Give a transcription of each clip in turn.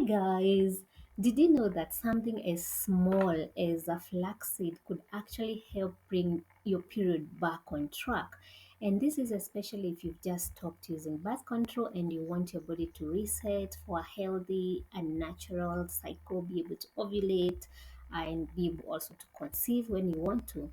Guys, did you know that something as small as a flaxseed could actually help bring your period back on track? And this is especially if you've just stopped using birth control and you want your body to reset for a healthy and natural cycle, be able to ovulate and be able also to conceive when you want to.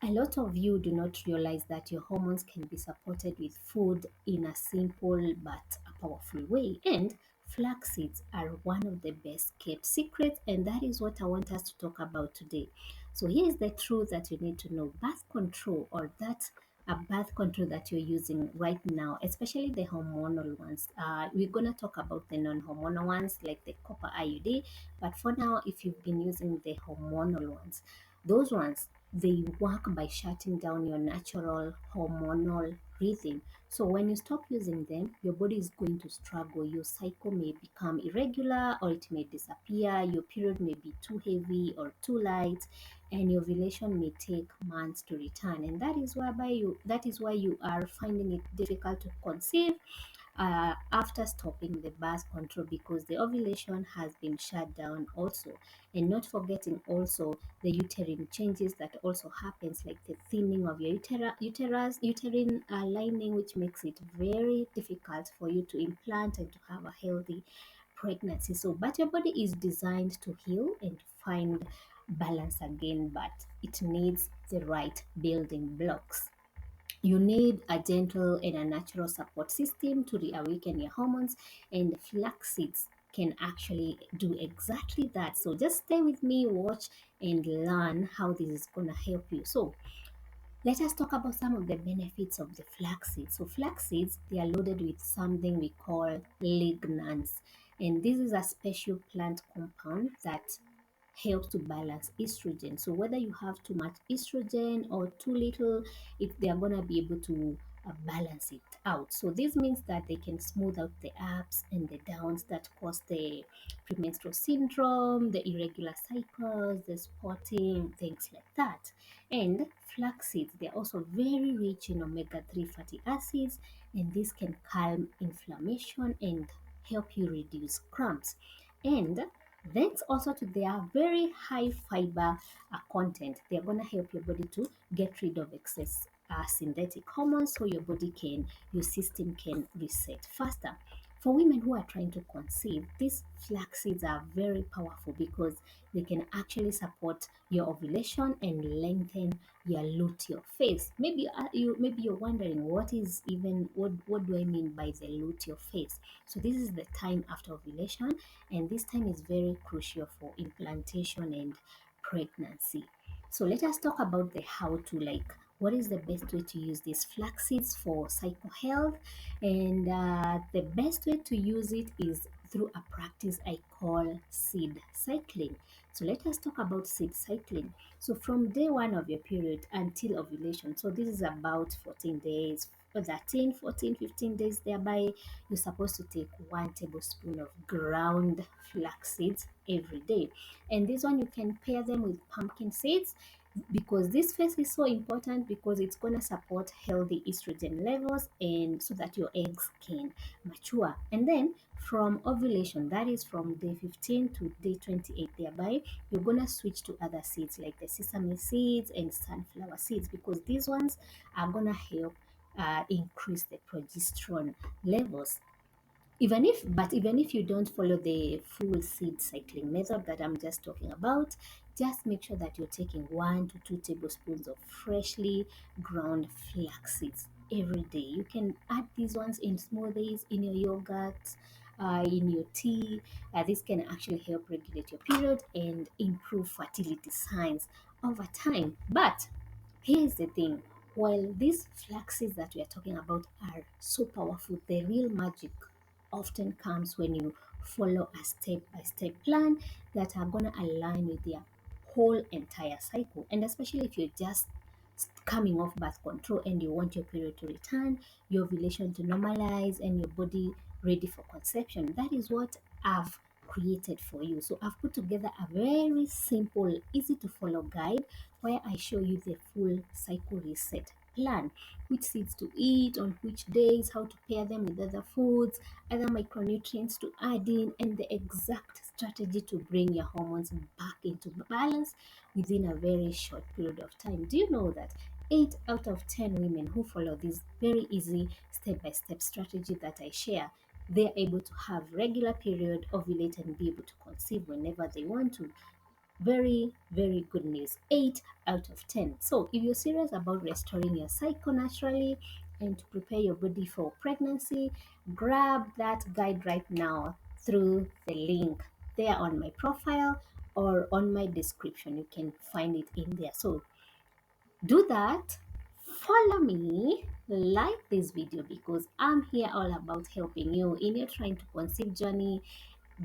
A lot of you do not realize that your hormones can be supported with food in a simple but a powerful way. And flax seeds are one of the best kept secrets, and that is what I want us to talk about today. So here's the truth that you need to know. Birth control, or that a birth control that you're using right now, especially the hormonal ones. We're gonna talk about the non-hormonal ones like the copper IUD, but for now, if you've been using the hormonal ones, those ones, they work by shutting down your natural hormonal rhythm. So when you stop using them, your body is going to struggle. Your cycle may become irregular or it may disappear. Your period may be too heavy or too light, and your ovulation may take months to return. And that is why you are finding it difficult to conceive after stopping the birth control, because the ovulation has been shut down also. And not forgetting also the uterine changes that also happens, like the thinning of your uterine lining, which makes it very difficult for you to implant and to have a healthy pregnancy. So but your body is designed to heal and to find balance again, but it needs the right building blocks. You need a gentle and a natural support system to reawaken your hormones, and flax seeds can actually do exactly that. So just stay with me, watch, and learn how this is going to help you. So let us talk about some of the benefits of the flax seeds. So flax seeds, they are loaded with something we call lignans, and this is a special plant compound that helps to balance estrogen. So whether you have too much estrogen or too little, they are gonna be able to balance it out. So this means that they can smooth out the ups and the downs that cause the premenstrual syndrome, the irregular cycles, the spotting, things like that. And flax seeds, they're also very rich in omega-3 fatty acids, and this can calm inflammation and help you reduce cramps. And thanks also to their very high fiber content, they're going to help your body to get rid of excess synthetic hormones, so your system can reset faster. For women who are trying to conceive, these flax seeds are very powerful because they can actually support your ovulation and lengthen your luteal phase. Maybe you're wondering what do I mean by the luteal phase? So this is the time after ovulation, and this time is very crucial for implantation and pregnancy. So let us talk about the how to, like what is the best way to use these flax seeds for cycle health. And the best way to use it is through a practice I call seed cycling. So let us talk about seed cycling. So from day one of your period until ovulation, so this is about 14 days, 13, 14, 15 days, thereby you're supposed to take 1 tablespoon of ground flax seeds every day. And this one you can pair them with pumpkin seeds, because this phase is so important because it's going to support healthy estrogen levels and so that your eggs can mature. And then from ovulation, that is from day 15 to day 28, thereby you're going to switch to other seeds like the sesame seeds and sunflower seeds, because these ones are going to help increase the progesterone levels. Even if you don't follow the full seed cycling method that I'm just talking about, just make sure that you're taking 1 to 2 tablespoons of freshly ground flax seeds every day. You can add these ones in smoothies, in your yogurt, in your tea. This can actually help regulate your period and improve fertility signs over time. But here's the thing, while these flax seeds that we are talking about are so powerful, the real magic often comes when you follow a step-by-step plan that are going to align with their whole entire cycle. And especially if you're just coming off birth control and you want your period to return, your ovulation to normalize, and your body ready for conception, that is what I've created for you. So I've put together a very simple, easy to follow guide where I show you the full cycle reset plan which seeds to eat on which days, how to pair them with other foods, other micronutrients to add in, and the exact strategy to bring your hormones back into balance within a very short period of time. Do you know that 8 out of 10 women who follow this very easy step-by-step strategy that I share, they're able to have regular period, ovulate, and be able to conceive whenever they want to? Very, very good news. 8 out of 10. So, if you're serious about restoring your cycle naturally and to prepare your body for pregnancy, grab that guide right now through the link there on my profile or on my description. You can find it in there. So, do that. Follow me, like this video, because I'm here all about helping you in your trying to conceive journey,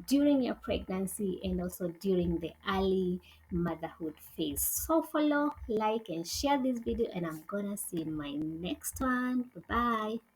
during your pregnancy, and also during the early motherhood phase. So follow, like, and share this video, and I'm gonna see you in my next one. Bye bye.